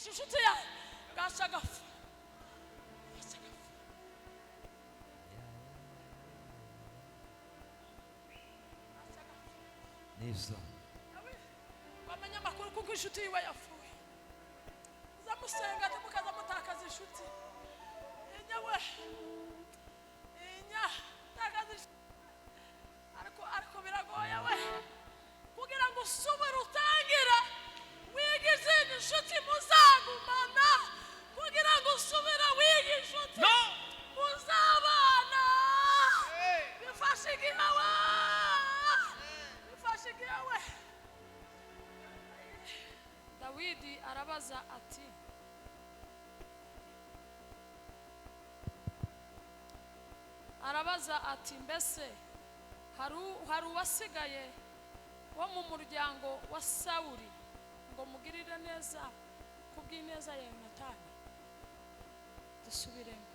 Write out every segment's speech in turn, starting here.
inshuti yawe gashagafu neza bamenya amakuru kuko inshuti yiwe yapfuye uzamusenga ntimukaza mutakaza inshuti inyawe inya takaza ariko biragoye we kugira ngo usubire utangira wigize inshuti muzagumana kugira ngo usubire wiga inshuti muzabana bifashe igihawe Dawidi arabaza ati mbese hari uwasigaye wo mu muryango wa Sawuli ngo mugirire neza kubw'ineza ya Yonatani. Dusubiremo.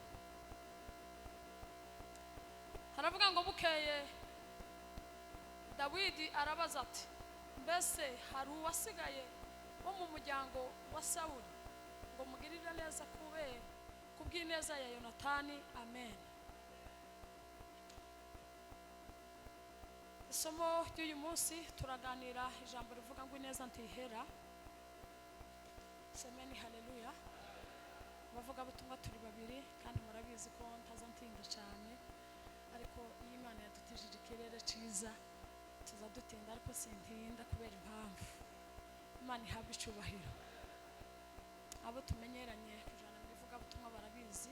Haravuga ngo bukeye Dawidi arabaza ati mbese hari uwasigaye wo mu muryango wa Sawuli ngo mugirire neza kubw'ineza ya Yonatani. Amen. Isomo ry'uyu munsi turaganira ijambo rivuga ngo ineza ntihera. Semeni haleluya. Bavuga butumwa turi babiri kandi murabizi ko ntazantinda cyane, ariko iyi Imana yadutijije ikirere ciza tuzadutinda, ariko sintinda kubera impamvu. Imana ihabwa icyubahiro. Abo tumenyeranye kujana mu bivuga butumwa barabizi.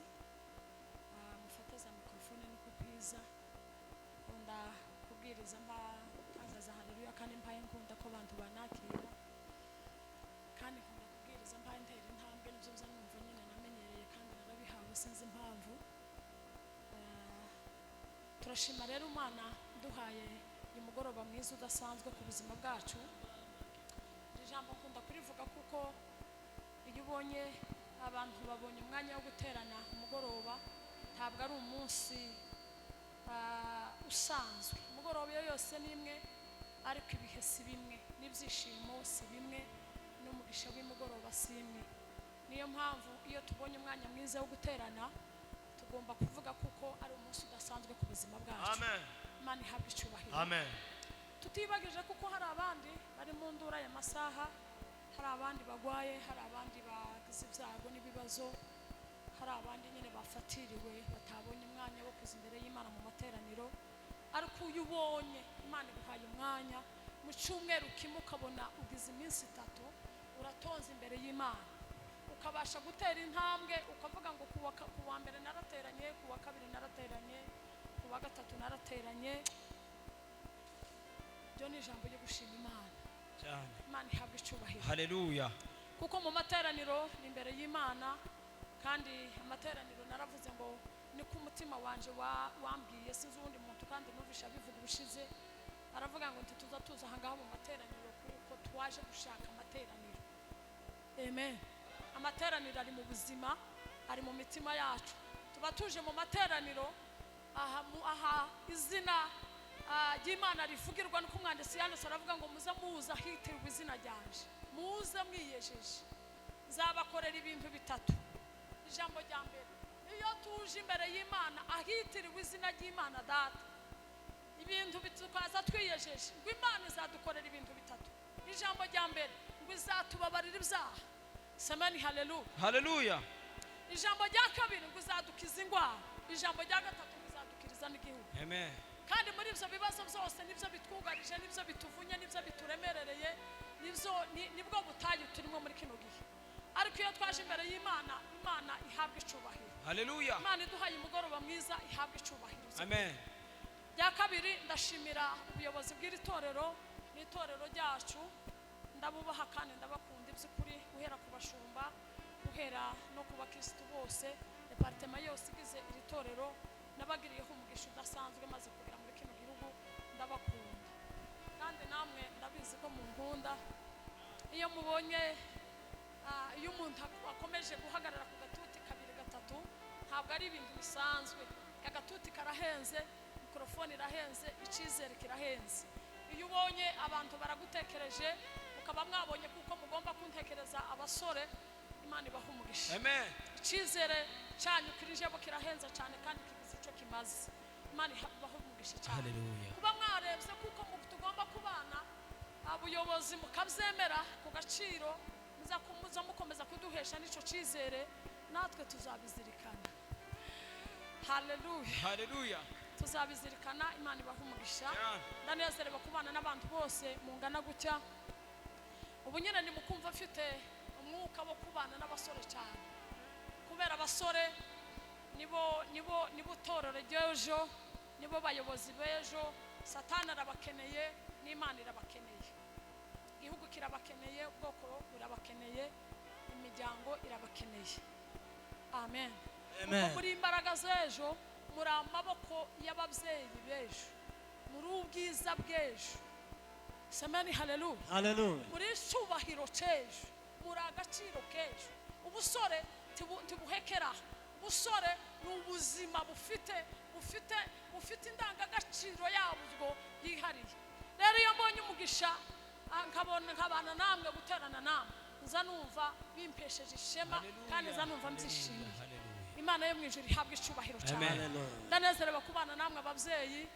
Mufateza mikrofone niko kwiza. Onda kubwiriza mbatangaza haleluya kandi mpaye nkunda ko abantu banakira. Kandi nkunda kubwiriza mpaye ntera intambwe nibyo bizanumva nyine namenyereye kandi narabihawe sinzi impamvu. Turashima rero Imana duhaye umugoroba mwiza udasanzwe ku buzima bwacu. Ijambo nkunda kurivuga kuko iyo ubonye abantu babonye umwanya wo guterana umugoroba ntabwo ari umunsi usanzwe. Umugoroba yose ni imwe, ariko ibihe si bimwe, n'ibyishimo si bimwe, n'umugisha w'umugoroba si imwe. Niyo mpamvu iyo tubonye umwanya mwiza wo guterana tugomba kuvuga kuko ari umunsi udasanzwe ku buzima bwacu. Amen. Imana ihabwe icyubahiro. Amen. Tutibagije kuko hari abandi bari mu ndura ya masaha, hari abandi bagwaye, hari abandi bagize ibyago n'ibibazo, hari abandi nyine bafatiriwe batabonye umwanya wo kuza imbere y'Imana mu materaniro. Ariko uyu ubonye Imana iguhaye umwanya mu cyumweru kimwe ukabona ugize iminsi 3 uratonze imbere y'Imana, ukabasha gutera intambwe ukavuga ngo kuwa mbere narateranye, kuwa kabiri narateranye, kuwa gatatu narateranye. Byo ni ijambo ryo gushima Imana cyane. Imana ihabwe icyubahiro. Haleluya. Kuko mu materaniro ni imbere y'Imana, kandi amateraniro naravuze ngo ni ku mutima wanje wambwiye, sinzi uwundi muntu kandi numvisha bivuga ubushize. Aravuga ngo tuza tuza ahangaha mu materaniro kuko twaje gushaka amateraniro. Amen. Amateraniro ari mu buzima, ari mu mitima yacu. Tuba tuje mu materaniro aha izina ry'Imana rivugirwa nuko umwanditsi yanditse aravuga ngo muza muza hitirwa izina ryanje, muze mwiyejeje, nzabakorera ibintu 3. Ijambo rya mbere, iyo tuje imbere y'Imana ahitiriwe izina ry'Imana Data, ibintu bitukaza twiyejeje ngo Imana izadukorera ibintu 3. Ijambo rya mbere ngo izatubabarira ibyaha. Semeni haleluya. Haleluya. Ijambo rya kabiri ngo izadukiza ingwara. Ijambo rya gatatu ngo izadukiriza n'igihugu. Amen. Kandi muri ibyo bibazo byose nibyo bitwugarije, nibyo bituvunye, nibyo bituremerereye, nibwo butayu turimo muri kino gihe. Ariko iyo twaje imbere y'Imana, Imana ihabwa icyubahiro. Haleluya. Imana iduhaye umugoroba mwiza, ihabwa icyubahiro. Amen. Rya kabiri, ndashimira ubuyobozi bw'iri torero n'itorero ryacu. Ndabubaha kandi ndabakunda iby'ukuri, guhera ku bashumba, guhera no ku bakristo bose, departema yose igize iri torero. Nabagiriyeho umugisha udasanzwe maze kugera muri kino gihugu, ndabakunda kandi namwe ndabizi ko munkunda. Iyo mubonye iyo umuntu akomeje guhagarara ku gatuti 2-3 ntabwo ari ibintu bisanzwe. Agatuti karahenze, mikrofone irahenze, icyizere kirahenze. Iyo ubonye abantu baragutekereje, ukaba mwabonye kuko mugomba kuntekereza abasore, Imana ibahumugisha. Amen. Icyizere cyanyu kuri jebo kirahenze cyane kandi kigize icyo kimaze. Imana ibahumugisha cyane. Hallelujah. Kuba mwarebye kuko tugomba kubana abuyobozi mukabyemera ku gaciro muza mukomeza kuduhesha n'icyo cyizere natwe tuzabizirikana. Hallelujah. Hallelujah. Tuzabizirikana. Imana ibahumugisha. Ndanezerewe kubana n'abantu bose mungana gutya. Ubu nyine nimukumva afite umwuka wo kubana n'abasore cyane, kubera abasore nibo torero ry'ejo, nibo bayobozi b'ejo. Satani arabakeneye n'Imana irabakeneye, igihugu kirabakeneye, ubwoko burabakeneye, imiryango irabakeneye. Amen. Amen. Muri imbaraga z'ejo, muri amaboko y'ababyeyi b'ejo, muri ubwiza bw'ejo. Semeni haleluya. Hallelujah. Muri cyubahiro cy'ejo, muri agaciro k'ejo. Ubusore tibuhekera. Ubusore ni ubuzima bufite indangagaciro yabwo yihariye. Rero iyo mbonye umugisha nkabana namwe guterana namwe, nza numva bimpesheje ishema kandi nza numva mbyishimiye. Imana yo mu ijuru ihabwa icyubahiro cyane. Ndanezerewe kubana namwe ababyeyi,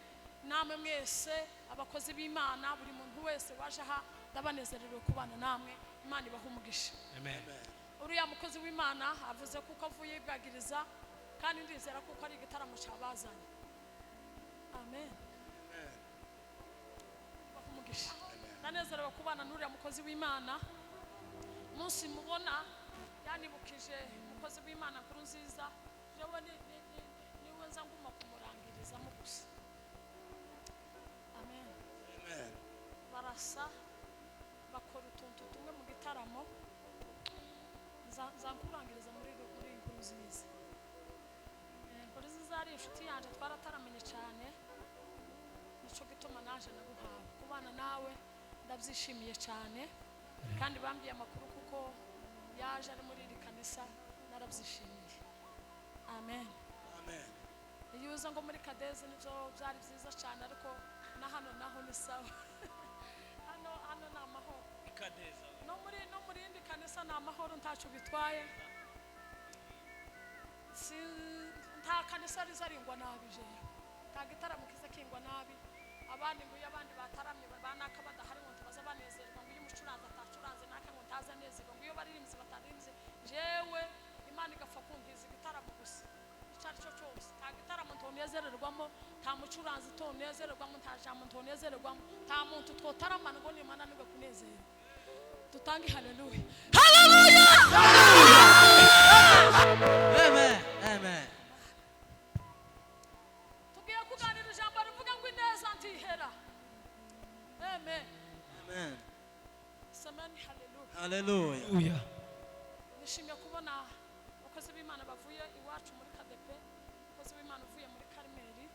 namwe mwese abakozi b'Imana, buri muntu wese waje aha ndabanezerewe kubana namwe. Imana ibahumugisha. Amen. Uriya mukozi w'Imana avuze kuko avuye ibwagiriza kandi ndizera kuko ari igitaramo cyabazanye. Amen. Bahumugisha. Ndanezerewe kubana n'uriya mukozi w'Imana. Munsi mubona yanibukije umukozi w'Imana kuru nziza, jewe niwe nza nguma kumurangirizamo gusa. Amen. Amen. Barasa bakora utuntu tumwe mu gitaramo, nza nkurangiriza muri inkuru nziza. Inkuru nziza ari inshuti yanjye twarataramenye cyane, nicyo gituma naje naguhawe kubana nawe. Ndabyishimiye cyane kandi bambwiye amakuru kuko yaje ari muri iri kanisa, narabyishimiye. Amen. Amen. Iyo uza ngo muri Kadeze nibyo byari byiza cyane, ariko na hano naho ni sawa. hano ni amahoro. Ikadeza. No muri indi kanisa ni amahoro, ntacyo bitwaye. Nta kanisa rizaringwa nabi jewe, nta gitaramo kiza kingwa nabi. Abandi ngo iyo abandi bataramye banaka badahari ngo ntabaza banezerwa, ngo iyo umucuranzi atacuranze naka ngo ntaza nezerwa, ngo iyo baririmbye batarimbye. Jewe Imana igapfa kunkiza igitaramo gusa, icyo ari cyo cyose. Nta gitaramo ntonezererwamo, nta mucuranzi ntonezererwamo, nta jambo ntonezererwamo, nta muntu twotaramana ngo n'Imana niwe kunezerwa. Tutange haleluya. Haleluya. Amen. Amen. Tugiye kuganira ijambo rivuga ngo ineza ntihera. Amen. Amen. Semeni haleluya. Hallelujah. Nishimiye kubona abakozi b'Imana bavuye iwacu muri KDP, abakozi b'Imana uvuye muri Karmeli.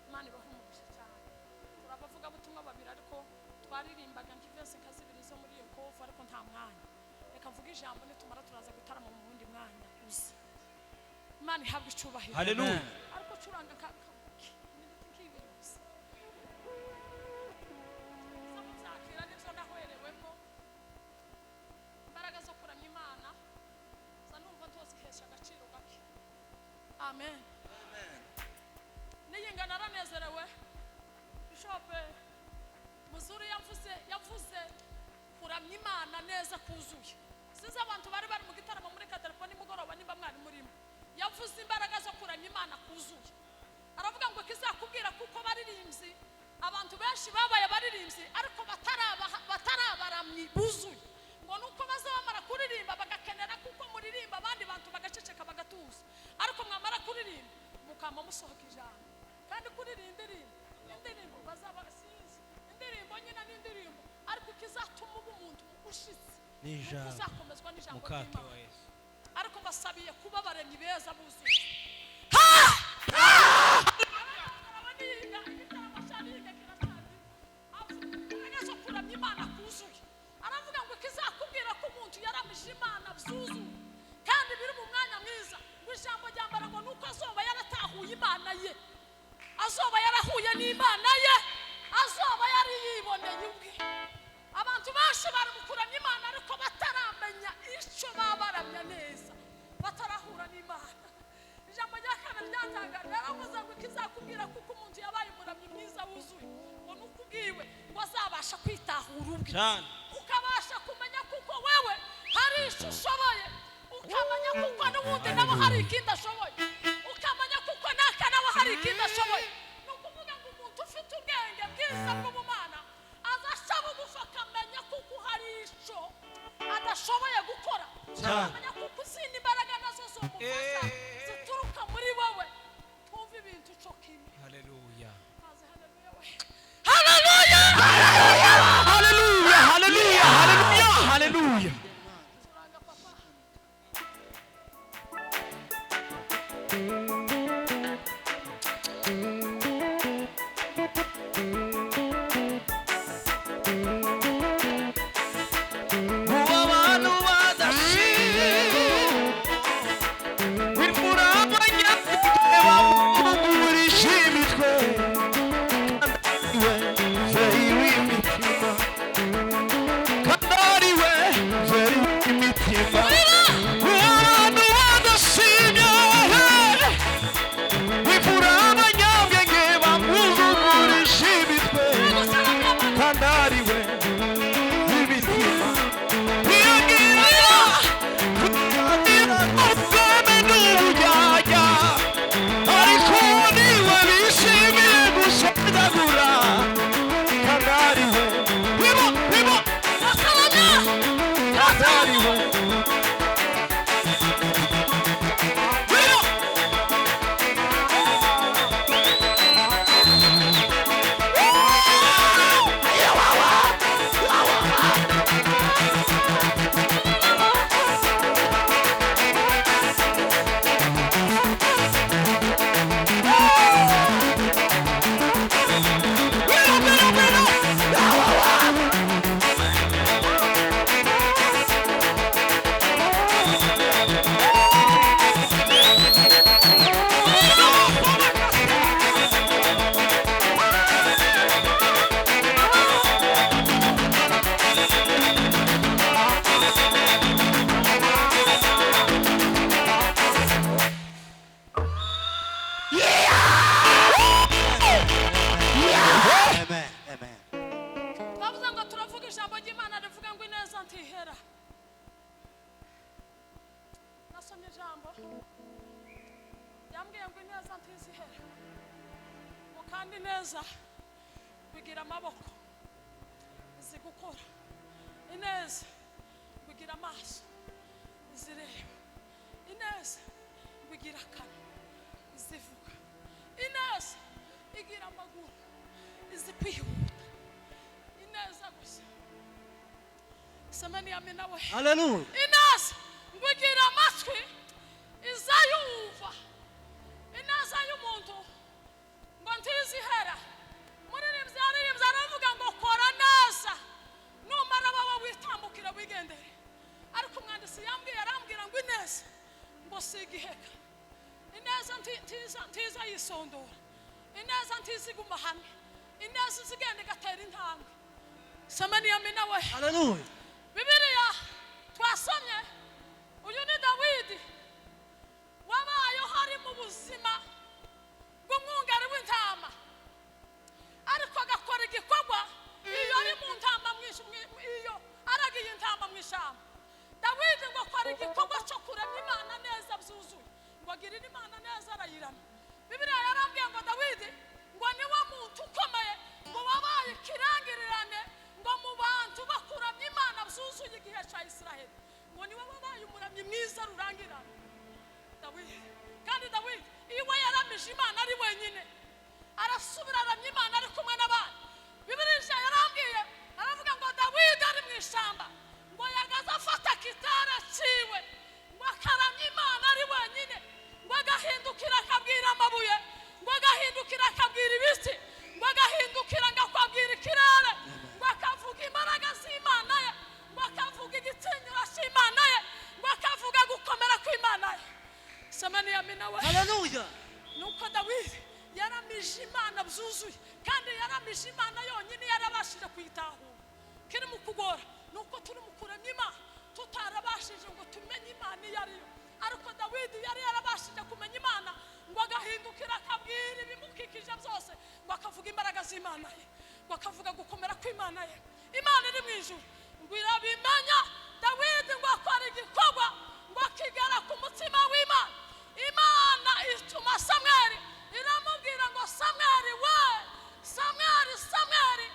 Imana ibahumugisha cyane. Turabavuga butumwa babiri, ariko twaririmbaga nk'ivese nkazibiri zo muri iyo kovu, ariko nta mwanya. Reka mvuge ijambo nitumara turaza gutarama mu wundi mwanya uzi. Imana ihabwa icyubahiro. Hallelujah. Ariko curanga nk'ibiri gusa. Zakira nibyo nahwerewemo, imbaraga zo kuramya Imana za numva ntozihesha agaciro gake. Amen. Niyinga naranezerewe. Bishop Muzuri yavuze kuramya Imana neza kuzuye. Size abantu bari mu gitaramo muri Kadarpo nimugoroba nimba mwari murimo. Yavuze imbaraga zo kuramya Imana kuzuye. Aravuga ngo kizakubwira kuko baririmbyi, abantu benshi babaye baririmbyi ariko batarabaramyi buzuye. Ngo nuko bazamara kuririmba bagakenera kuko muririmba, abandi bantu bagaceceka bagatuza. Ariko mwamara kuririmba mukama musohoka ijambo. Kandi kuririmba indirimbo bazaba sinzi. Indirimbo nyina n'indirimbo, ariko kizatuma umuntu ushitse. Uzakomezwa n'ijambo ry'Imana. Ariko basabiye kuba baremye beza buzuye. Imana kuzuye. Aravuga ngo kizakubwira ko umuntu yaramije Imana byuzuye kandi biri mu mwanya mwiza. Ijambo ryambara ngo nuko azoba yaratahuye Imana ye, azoba yarahuye n'Imana ye, azoba yari yiboneye ubwe. Abantu benshi bari mu kuramya Imana ariko bataramenya icyo babaramya neza. y'Imana. Ijambo rya kabiri ryatangaje yaravuze ngo ikizakubwira kuko umuntu yabaye umuramyi mwiza wuzuye ngo nukubwiwe ngo azabasha kwitahura ubwe ukabasha kumenya kuko wewe hari icyo ushoboye ukamenya kuko n'ubundi nabo hari ikindi ashoboye ukamenya kuko naka nabo hari ikindi ashoboye ni ukuvuga ngo umuntu ufite ubwenge bwiza bw'ubumana azashaka bugufi akamenya kuko hari icyo adashoboye gukora akamenya kuko izindi mbaraga nazo zomufasha zituruka muri wowe twumva ibintu cyo kimwe. Haleluya. Haleluya. Haleluya. Haleluya. Haleluya. Haleluya. Turanga papa. Kandi neza bigira amaboko zigukora ineza bigira amaso zireba ineza bigira kanwa zivuga ineza igira amaguru izikwihuta ineza gusa samani amena we Hallelujah. ineza bigira amatwi izayumva ineza y'umuntu ngo ntizihera muri ribyaririmbye aravuga ngo kora neza numara baba witambukira wigendere ariko umwanditsi arambwira ngo ineza ngo sigiheka ineza ntiza yisondora ineza ntiziguma hamwe ineza izigenda igatera intambwe samani yamena we Hallelujah. Bibiliya twasomye uyu ni Dawidi wabayeho hari mu buzima bw'umwungari w'intama ariko agakora igikorwa iyo ari mu ntama iyo aragiye intama mu ishyamba. Dawidi ngo akora igikorwa cyo kuramya Imana neza byuzuye ngo agirire Imana neza arayirama. Bibiliya yarambwiye ngo Dawidi ngo niwe muntu ukomeye ngo wabaye ikirangirirane ngo mu bantu bakuramya Imana byuzuye igihe cya Isiraheli ngo niwe wabaye umuramyi mwiza rurangirana Dawidi. Kandi Dawidi iwe yaramije Imana ari wenyine arasubira aramya Imana ari kumwe n'abandi. Bibiliya yarambwiye aravuga ngo Dawidi ari mu ishyamba ngo yagaze afata kitara ciwe ngo akaramya Imana ari wenyine ngo agahindukira akabwira amabuye ngo agahindukira akabwira ibiti ngo agahindukira akabwira ikirere ngo akavuga imbaraga z'Imana ye ngo akavuga igitinyiro cy'Imana ye ngo akavuga gukomera kw'Imana ye. Samani yamina we. Hallelujah. Nuko Dawidi yaramije Imana byuzuye kandi yaramije Imana yonyine yarabashije kwitahura. Kiri mu kugora nuko turi mu kuramya Imana tutarabashije ngo tumenye Imana iyo ariyo ariko Dawidi yari yarabashije kumenya Imana ngo agahindukira akabwira ibimukikije byose ngo akavuga imbaraga z'Imana ye ngo akavuga gukomera kw'Imana ye. Imana iri mu ijuru ngo irabimenya. Dawidi ngo akora igikorwa ngo akigera ku mutima w'Imana. Imana ituma Samweli iramubwira ngo Samweli we, Samweli, Samweli,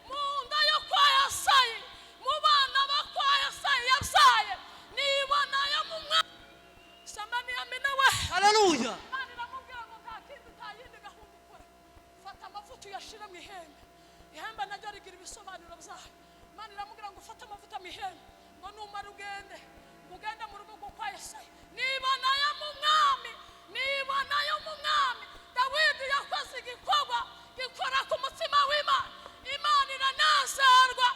mu nda yo kwa Yesayi, mu bana bo kwa Yesayi yabyaye nibonayo mu mwana. Samani amina we. Hallelujah. Imana iramubwira ngo nta kindi nta yindi gahunda ukora, fata amavuta uyashira mu ihembe. Ihembe naryo rigira ibisobanuro byayo. Imana iramubwira ngo fata amavuta mu ihembe ngo numara ugende mu rugo rwo kwa Yesayi nibonayo mu mwami, nibonayo mu mwami. Dawidi yakoze igikorwa gikora ku mutima w'Imana. Imana iranezerwa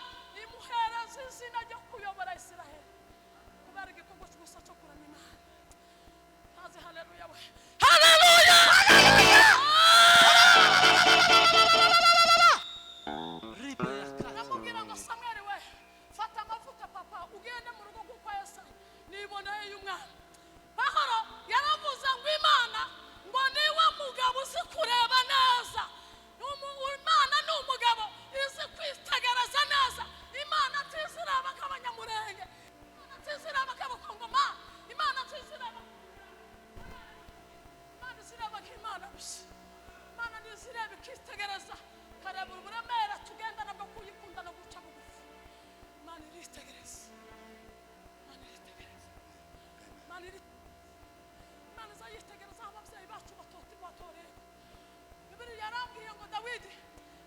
imuhereza izina ryo kuyobora Isiraheli kubera igikorwa cy'ubusa cyo kuramya Imana. Haze haleluya we. Haleluya. Namubwira ngo Samweli we, fata amavuta papa ugende mu rugo kwa Yesayi nibonayo y'umwana. Pahoro yaravuze ngo Imana ngo niwe mugabo uzi kureba neza. Imana ni umugabo izi kwitegereza neza. Imana ntiziraba nk'abanyamurenge, Imana ntiziraba nk'abakongoma, Imana ntiziraba, Imana izireba nk'Imana gusa. Imana ntizireba ikitegereza kareba uburemere tugendana bwo kuyikunda no guca bugufi. Imana iritegereza, Imana iritegereza, Imana izayitegereza ababyeyi bacu batoreye. Bibiliya yarambwiye ngo Dawidi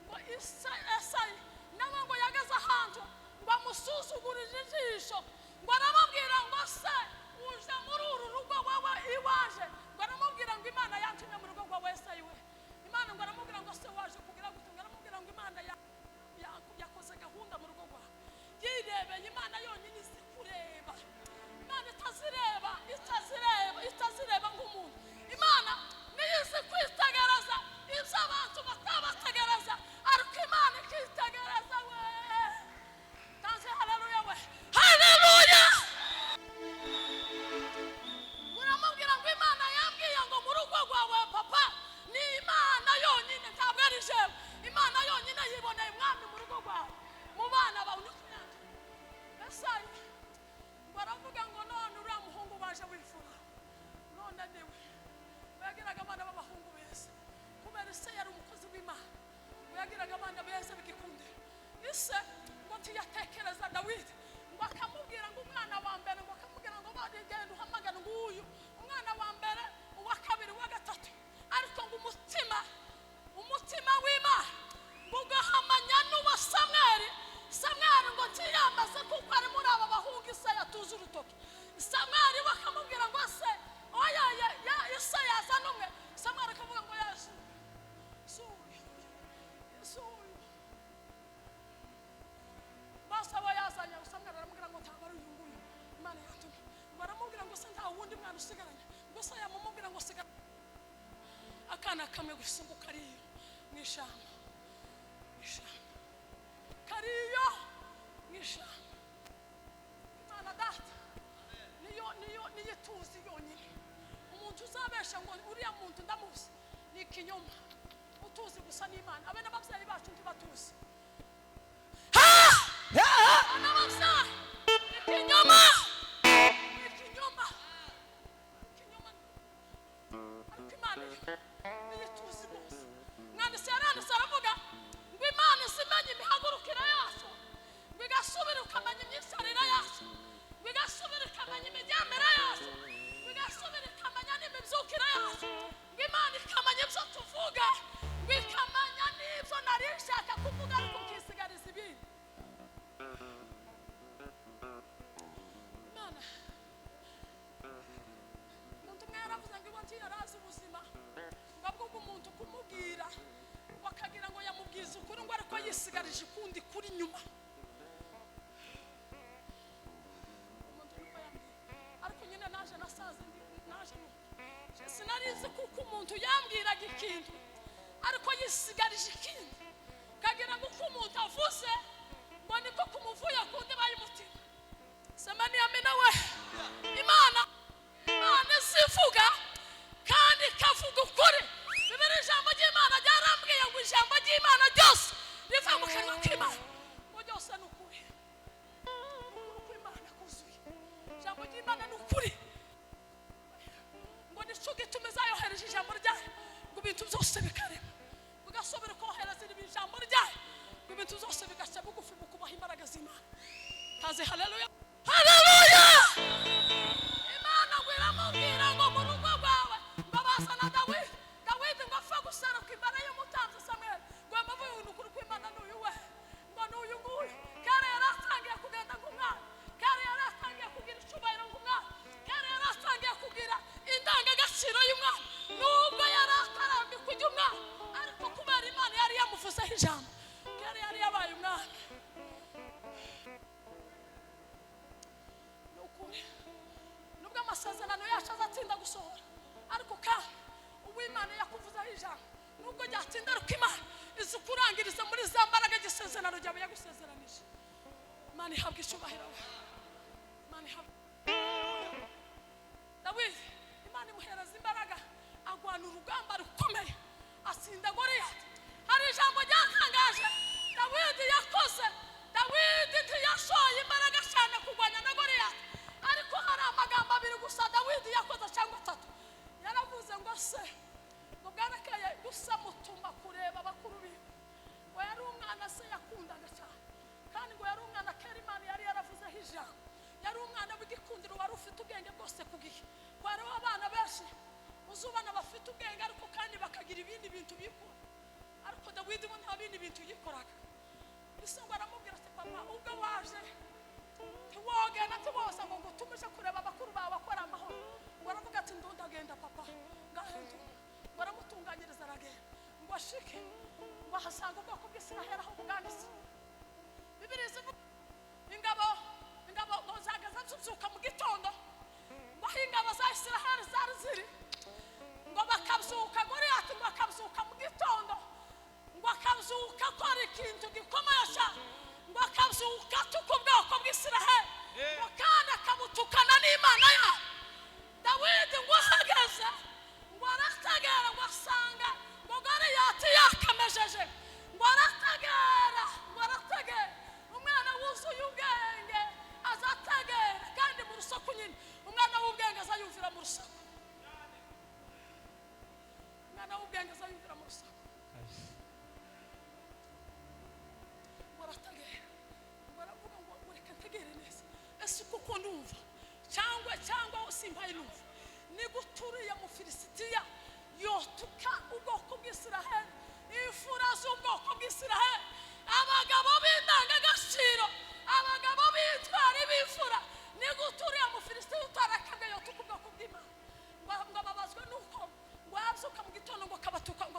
ngo Yesayi nawe ngo yageze ahantu ngo amusuzugurije ijisho ngo aramubwira ngo se uje muri uru rugo wowe iwaje, ngo aramubwira ngo Imana yantumye mu rugo rwa Yesayi we. Imana ngo aramubwira ngo se waje kugira gute, ngo aramubwira ngo Imana yakoze gahunda mu rugo rwawe. Yirebeye Imana yonyine izi kureba. Imana itazireba nk'umuntu. Imana niyo izi kwitegereza ibyo abantu batabategereza, ariko Imana ikitegereza we. Tanze haleluya we. Haleluya. Uramubwira ngo Imana yambwiye ngo mu rugo rwawe papa ni Imana yonyine, ntabwo ari jewe. Imana yonyine yiboneye umwami mu rugo rwawe, mu bana bawe. Yesayi ngo aravuga ngo none uriya muhungu waje wifura none niwe. Yagiraga abana b'abahungu beza kubera ise yari umukozi w'Imana. Yagiraga abana beza b'igikundiro. Ise ngo tiyatekereza Dawidi ngo akamubwira ngo umwana wa mbere ngo akamubwira ngo bagenda uhamagara ngo uyu umwana wa mbere, uwa kabiri, uwa gatatu, ariko ngo umutima w'Imana ngo ugahamanya n'uwa Samweli. Samweli ngo tiyamaze kuko ari muri aba bahungu ise yatuze urutoki. Samweli bakamubwira ngo se oya ise yazana umwe. Samweli akavuga ngo Yesu basa aba yazanye. Samweli aramubwira ngo ntabwo ari uyu nguyu Imana yatumye. Ngo aramubwira ngo se nta wundi mwana usigaranye, ngo se yamumubwira ngo sigara akana kamwe gusa ngo kariyo mu ishyamba, kariyo mu ishyamba. Imana data niyo ituzi yonyine. Umuntu uzabesha ngo uriya muntu ndamuzi ni ikinyoma. Utuzi gusa n'Imana. Abe n'ababyeyi bacu ntibatuzi. N'ababyeyi ikinyoma, ikinyoma, ariko Imana niyo ituzi bose. Mwanditsi yaranditse aravuga ngo Imana izimenya imihagurukire yacu, ngo igasubira ukamenya imyitwarire yacu, ngo igasubira ikamenya imiryamire yacu, ngo igasubira ikamenya n'imibyukire yacu, ngo Imana ikamenya ibyo tuvuga, ngo ikamenya n'ibyo nari nshaka kuvuga ariko ukisigariza ibindi. Imana umuntu umwe yaravuze ngo iwe ntiyarazi ubuzima ngo abwubwe umuntu kumubwira ngo akagira ngo yamubwize ukuri ngo ariko yisigarije ukundi kuri nyuma. Umuntu niko yambwiye, ariko nyine naje nasaze sinarizi kuko umuntu yambwiraga ikintu ariko yisigarije ikindi, kagira ngo uko umuntu avuze ngo niko kumuvuye kundi bayimutima. Semani amina we. Imana izifu amasezerano yacu azatsinda gusohora. Ariko kandi uw'Imana yakuvuzaho ijambo nubwo ryatsinda ariko Imana izi kurangiriza muri za mbaraga gisezerano ryawe yagusezeranije. Imana ihabwa icyubahiro. Imana ihabwa Dawidi, Imana imuhereza imbaraga agwana urugamba rukomeye asinda Goliyati. Hari ijambo ryatangaje Dawidi yakoze. Dawidi ntiyashoye imbaraga cyane kurwanya na Goliyati, ariko hari amagambo abiri gusa Dawidi yakoze cyangwa atatu. Yaravuze ngo se ngo bwarakeye gusa mutuma kureba bakuru biwe. Ngo yari umwana se yakundaga cyane, kandi ngo yari umwana kera Imana yari yaravuzeho ijambo. Yari umwana w'igikundiro wari ufite ubwenge bwose ku gihe. Ko hariho abana benshi uzubana bafite ubwenge ariko kandi bakagira ibindi bintu bikora, ariko Dawidi we nta bindi bintu yikoraga. Ese ngo aramubwira ati papa ubwo waje ntiwogenda tibose ngo ngutumije kureba abakuru bawe bakora amahoro. Ngo aravuga ati ndagenda papa ngahenda. Ngo aramutunganyiriza aragenda ngo ashike ngo ahasanga ubwoko bw'Isiraheli aho bwanditse. Bibiliya ivuga ingabo ngo zagaza zuzuka mu gitondo ngo aho ingabo za Isiraheli zari ziri ngo bakabyuka Goliyati ngo akabyuka mu gitondo ngo akabyuka akora ikintu gikomeye cyane ngo akabyuka atuka ubwoko bw'Isiraheli ngo kandi akabutukana n'Imana yabo. Dawidi ngo ahageze ngo arategera ngo asanga ngo Goliyati yakamejeje ngo arategera umwana wuzuye ubwenge azategera kandi mu rusaku nyine umwana w'ubwenge azayumvira mu rusaku. Umwana w'ubwenge azayumvira mu rusaku. Ngo arategera ngo aravuga ngo reka ntegere neza. Ese kuko ndumva cyangwa simbaye numva ni guturiye mu Filisitiya yotuka ubwoko bw'Isiraheli, imfura z'ubwoko bw'Isiraheli, abagabo b'indangagaciro, abagabo b'intwari b'imfura. Ni guturiye mu Filisitiya utarakabwe yotuka ubwoko bw'Imana. Ngo babazwe nuko ngo yabyuka mu gitondo ngo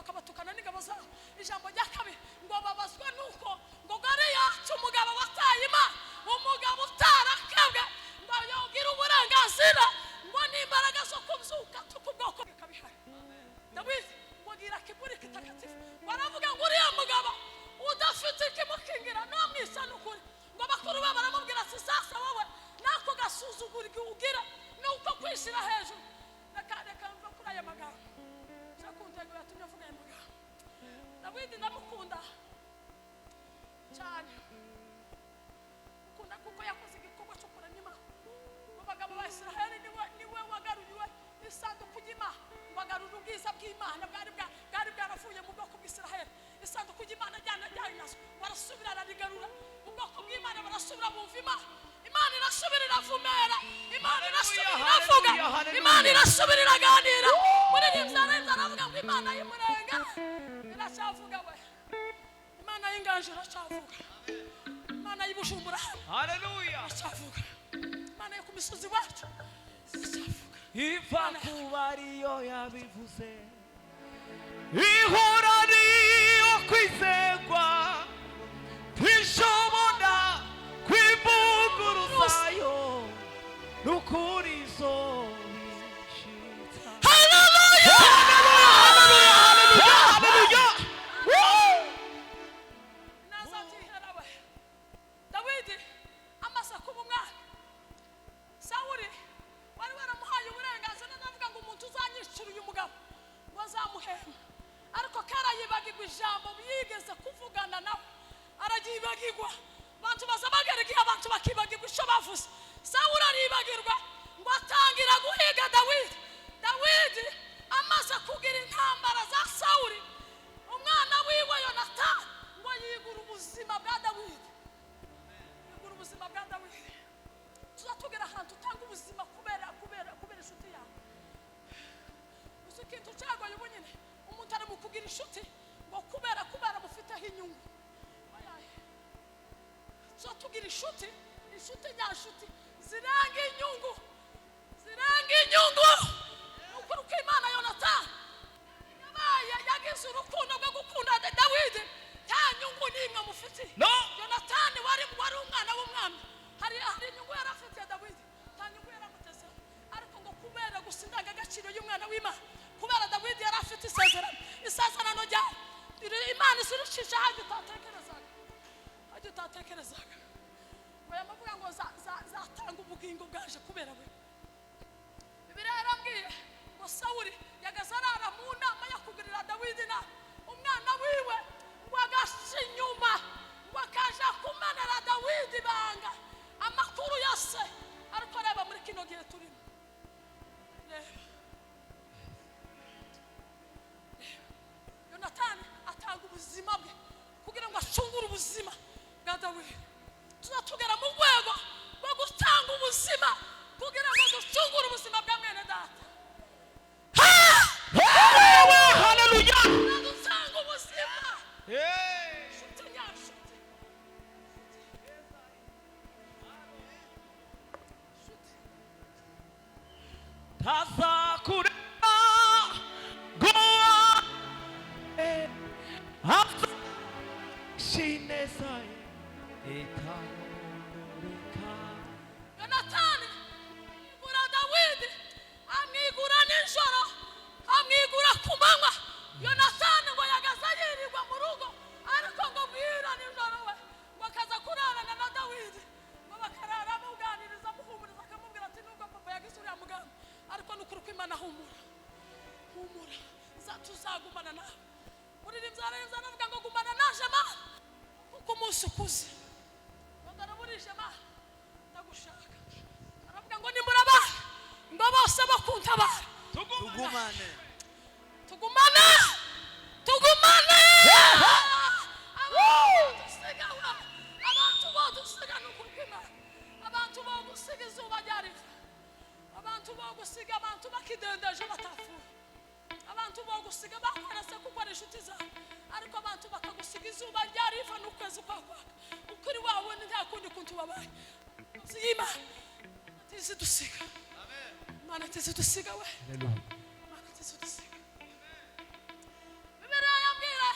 akabatukana n'ingabo zabo. Ijambo rya kabiri ngo babazwe nuko ngo Goliyati umugabo wataye Imana, umugabo utarakabwe ngo yogira uburenganzira ngo n'imbaraga zo kubyuka tuka ubwoko bikabihari. Dawidi ngo gira kiburi kitakatifu. Baravuga ngo uriya mugabo udafite ikimukingira no mwisa n'ukuri. Ngo bakuru be baramubwira ati sasa wowe nako gasuzugura ugira nuko kwishira hejuru. Reka mva kuri aya magambo cyakundego yatumye avuga aya magambo. Dawidi ndamukunda cyane, ukunda kuko yakoze igikorwa cyo kuranya Imana. Mu bagabo ba Isiraheli niwe wagaruye isanduku y'Imana, bagarura ubwiza bw'Imana bwari bwaravuye mu bwoko bw'Isiraheli. Isanduku y'Imana ryari nazo barasubira ararigarura mu bwoko bw'Imana, barasubira bumva Imana. Imana irasubira iravumera, Imana irasubira iravuga, Imana irasubira iraganira. Muri Nimzarenza aravuga ngo Imana y'Umurenga iracyavuga we, Imana y'Inganje iracyavuga, Imana y'Ibujumbura iracyavuga, Imana yo ku misozi wacu iracyavuga. Iva kuba ariyo yabivuze, ihora ariyo kwizerwa, twishobora kwivuguruzayo n'ukuri zo bishitsa. Haleluya! Nazatiherawe Dawidi amaze kuba umwana, Sawuli wari waramuhaye uburenganzira navuga ngo umuntu uzanyicira uyu mugabo ngo azamuhema, ariko karayibagirwa ijambo yigeze kuvugana nawe aragibagirwa. Abantu baza bagarigiye abantu bakibagirwa icyo bavuze. Sawuli aribagirwa ngo atangira guhiga Dawidi amaze kugira intambara za Sawuli, umwana wiwe Yonatani ngo yigura ubuzima bwa Dawidi. Yigura ubuzima bwa Dawidi. Tuzatugera ahantu utanga ubuzima kubera inshuti yawe. Uzi ikintu cyagoye ubu nyine umuntu ari mu kugira inshuti ngo kubera mufiteho inyungu. Tuzatugira inshuti nyanshuti ziranga inyungu. Ukuri uko Imana Yonatani yagize urukundo rwo gukunda Dawidi nta nyungu n'imwe amufitiye. Yonatani wari umwana w'umwami, hari inyungu yari afitiye Dawidi, nta nyungu yari amuteze, ariko ngo kubera afite isezerano rya Imana isirucisha hajya utatekerezaga bayamuvuga ngo zatanga ubugingo bwaje kubera we. Bibiliya yarambwiye ngo Sawuli yagaze arara mu nama yo kugirira Dawidi na umwana wiwe ngo agasha inyuma ngo akaja kumanara Dawidi banga amakuru yose. Ariko reba muri kino gihe turimo, Yonatani atanga ubuzima bwe kugira ngo acungure ubuzima bwa Dawidi. Tuzatugera mu rwego rwo gutanga ubuzima kugira ngo ducungure ubuzima bwa mwene data. Hallelujah. Dutanga ubuzima. Nshuti nyashuti. Tazakureka goa hafta shinesaye etareka. Yonatani igura Dawidi, amwigura nijoro, amwigura ku manywa. Yonatani ngo yagaze yirirwa mu rugo, ariko ngo bwira nijoro we ngo akaza kurarana na Dawidi, ngo bakarara amuganiriza amuhumuriza, akamubwira ati nubwo papa yagize uriya mugambi, ariko nukuri ko Imana humura tuzagumana nawe. Muririmbyi aravuga ngo gumana naje Mana kuko umunsi ukuze. Ndaraburije Mana ndagushaka. Aravuga ngo nimuraba ngo bose bakuntabara. Tugumane. Abantu bagusiga izuba ryariva. Abantu bagusiga abantu bakidendeje batafu. Abantu bagusiga bakwarase kuko ari inshuti zawe. Ariko abantu bakagusiga izuba ryariva n'ukwezi kwakwaka. Ukuri wawe nta kundi kuntu babaye. Zima tizidusiga. Amen. Mana tizidusiga we. Hallelujah. Mana tizidusiga. Bibiliya yambwira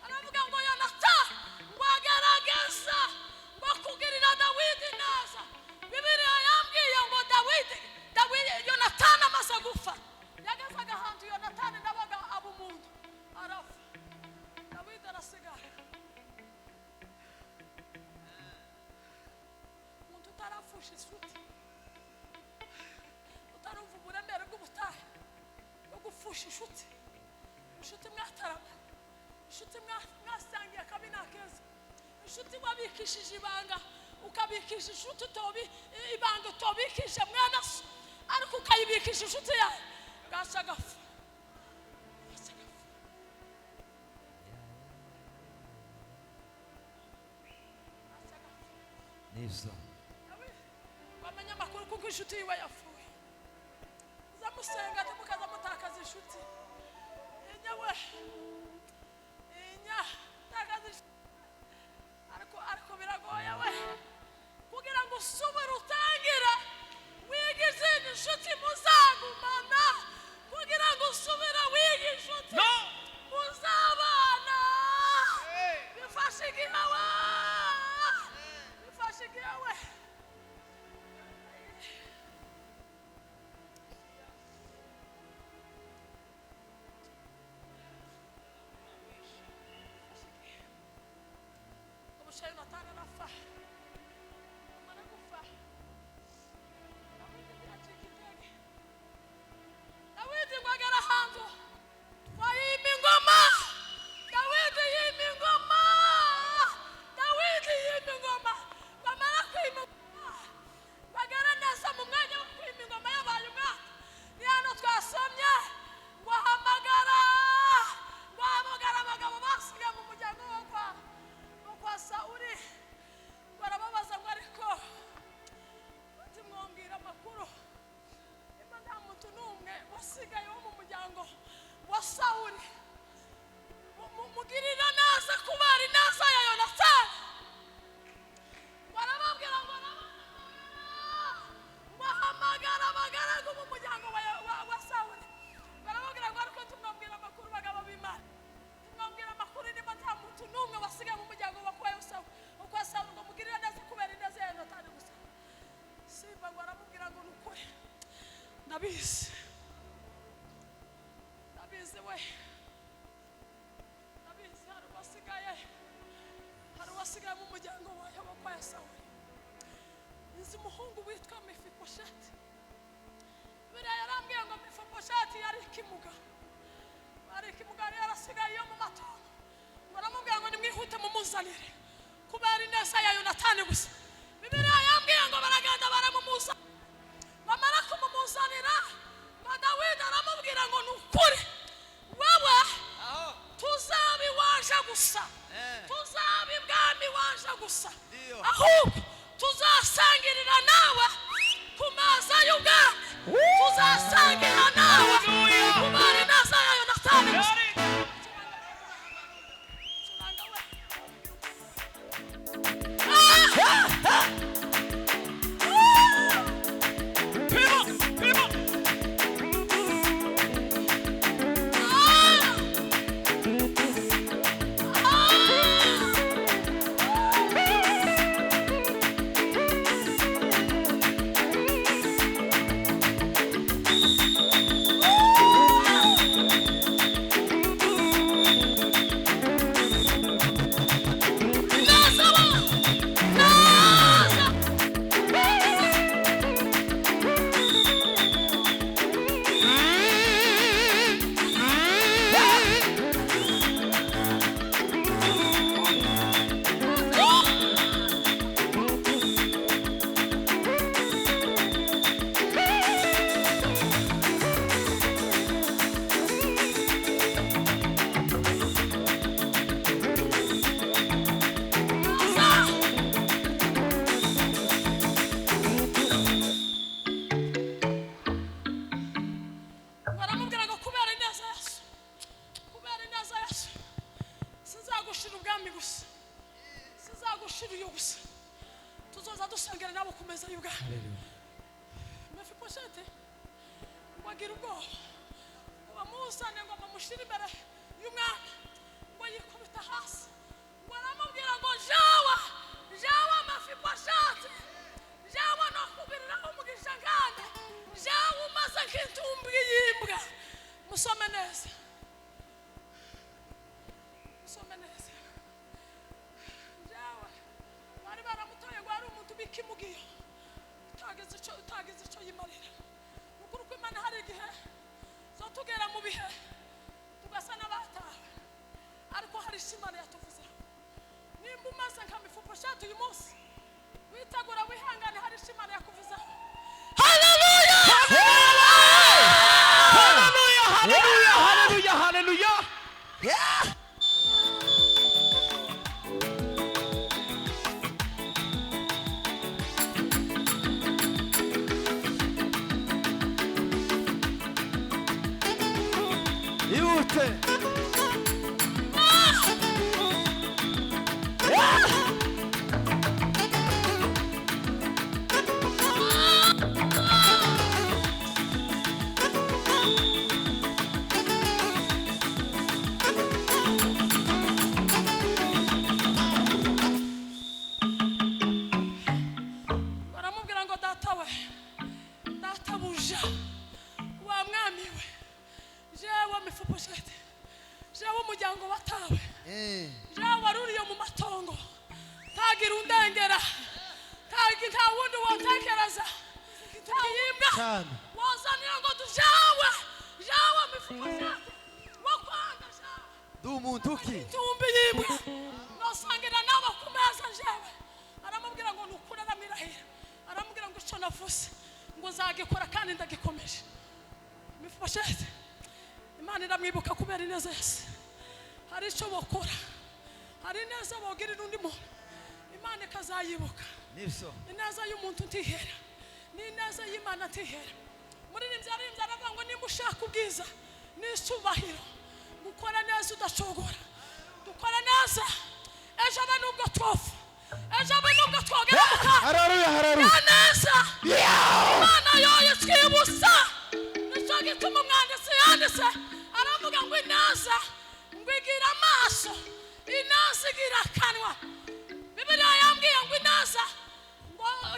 aravuga ngo Yonatani ngo agerageza ngo kugirira Dawidi neza. Bibiliya yambwiye ngo Dawidi Yonatani amaze gupfa yagazaga ahantu Yonatani nabaga aba umuntu arafa. Dawidi arasigara. Umuntu utarafusha isuti, utarumva uburemere bw'ubutahe bwo gupfusha inshuti mwatarama, inshuti mwasangiye akabi n'akeza, inshuti wabikishije ibanga ukabikisha inshuti ibanga utobikisha mwana so, ariko ukayibikisha inshuti yawe gasha gafu. Neza. Wamenya amakuru kuko inshuti yiwe yapfuye. Zamusenga mukaza mutakaza inshuti. Inya takaza ariko biragoye we kugira ngo usubire utangira wigize inshuti muzagumana, kugira ngo usubire wigize inshuti muzabana. Bifashe igihe we. Yonatani arafa. Amara gufa. Dawidi ngo agera ahantu wayima ingoma. Dawidi yima ingoma. Bamara kwima ingoma bagera neza mu mwanya wo kwima ingoma yabaye umwaka. Ni hano twasomye ngo ahamagara abagabo basigaye mu muryango wo kwa Sawuli. Barababaza ngo ariko timwongera amakuru niba nta muntu n'umwe wasigaye wo mu muryango wa Sawuli mugirira neza kubera ineza ya Yonatani. Barababwira ngo bahamagara abagaragu mu muryango wa Sawuli. Barababwira ngo ariko tumwambwira amakuru bagabo b'Imana, tumwambwira amakuru niba nta muntu n'umwe wasigaye mu muryango wa Sawuli ngo mugirira neza kubera ineza ya Yonatani gusa. Simba ngo aramubwira ngo nukuri ndabizi we. nabuze umuhungu witwa Mefibosheti. Biriya yarambwiye ngo Mefibosheti yari ikimuga yari yarasigaye yo mu matongo. Baramubwira ngo nimwihute mumuzanire kubera ineza ya Yonatani gusa. Biriya yambwiye ngo baragenda baramumuza, bamara kumumuzanira Dawidi aramubwira ngo nukuri wewe tuzabi waje gusa, tuzabi bwami waje gusa, ahubwo tuzasangirira nawe ku meza y'ubwami, tuzasangirira nawe kubera ineza ya Yonatani gusa.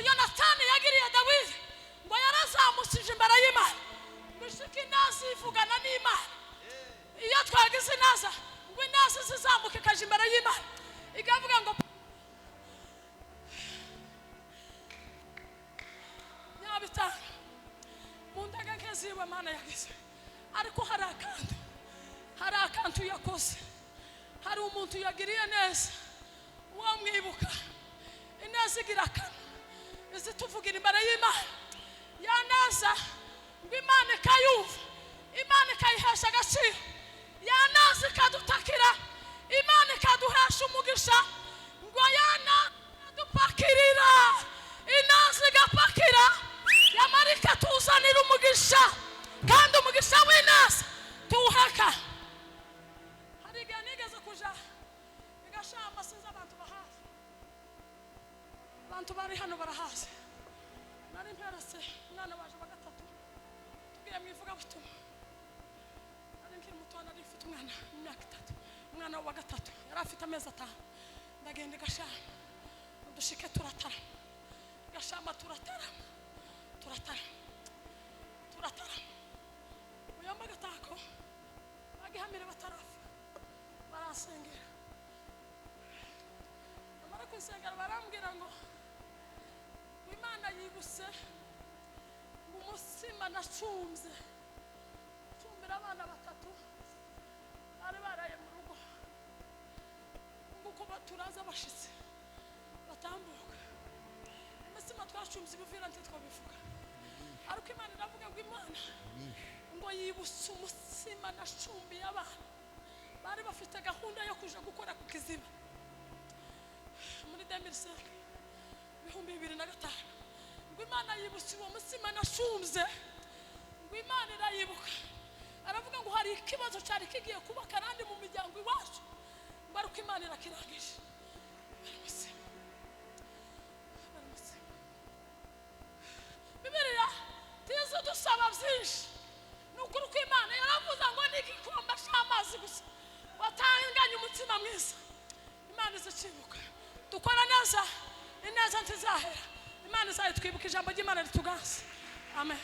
Yonatani yagiriye Dawidi ngo yarazamusije imbere y'Imana, gushika inasi ivugana n'Imana. Iyo twagize inaza ngo inasi zizamuka ikaje imbere y'Imana, igavuga ngo ineza iwe Mana yagize ariko hari akantu yakoze hari umuntu yagiriye neza uwo mwibuka ineza igira akantu izi tuvugira imbere y'Imana yanaza ngo Imana ikayumva Imana ikayihesha agaciro yanaza ikadutakira Imana ikaduhesha umugisha ngo dupakirira inaza igapakira yamara ikatuzanira umugisha kandi umugisha w'inaza tuwuheka. Hari igihe nigeze kuja igashamba sinzi abantu bahazi abantu bari hano barahazi nari mperetse umwana waje wa gatatu tugiye mwivuga butumwa nari nkiri muto nari mfite umwana imyaka 3 umwana wa gatatu yari afite amezi 5 ndagenda igashamba dushike turatara gashamba turatara uyamba gatako bagihamire batarafa barasengera amara kunsengera barambwira ngo Imana yibuse umusima nacumze cumbira abana 3 bari baraye mu rugo nguko baturaza bashitse batambuka umusima twacumze ibivira ntitwo bivuga ariko Imana iravuga ngo Imana ngo yibuse umusima nacumbiye abana bari bafite gahunda yo kuja gukora ku kiziba muri 2005 ngo Imana yibuse uwo musima nacumze ngo Imana irayibuka aravuga ngo hari ikibazo cyari kigiye kuba karandi mu miryango iwacu ngo ariko Imana irakirangije Bibiliya tizo dusaba byinshi nukuri ko Imana yaravuze ngo n'igikombe cy'amazi gusa watanganye umutima mwiza Imana izacibuka dukora neza ineza ntizahera Imana izayitwibuka ijambo ry'Imana rituganze amen.